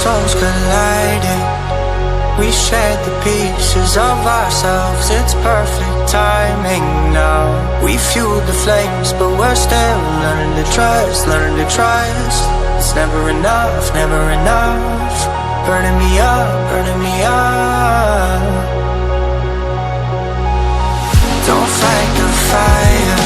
souls colliding. We shared the pieces of ourselves, it's perfect timing now. We fueled the flames, but we're still learning to trust, learning to trust. It's never enough, never enough. Burning me up, burning me up. Don't fight the fire,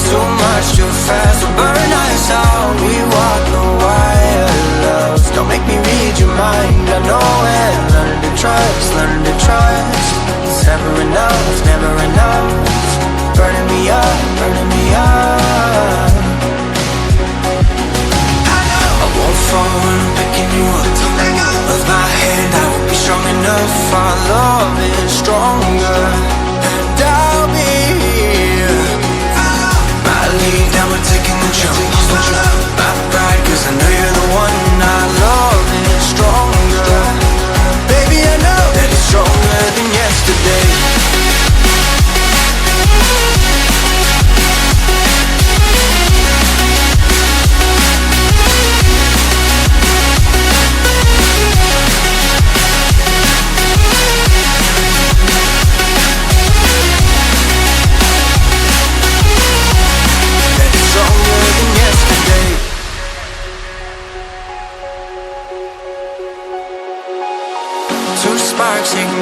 too much too fast will burn us out. We walk the wire, love. Don't make me read your mind, I know it. Learning to trust, learning to trust. It's never enough, never enough. Burning me up, burning me up. I won't fall when I'm picking you up. Of my hand, I will be strong enough. Our love is stronger, and I'll be here. My lead, now we're taking the jump. My pride, cause I know you're the one. Our love is stronger. Baby, I know that it's stronger than yesterday. Two sparks ignite.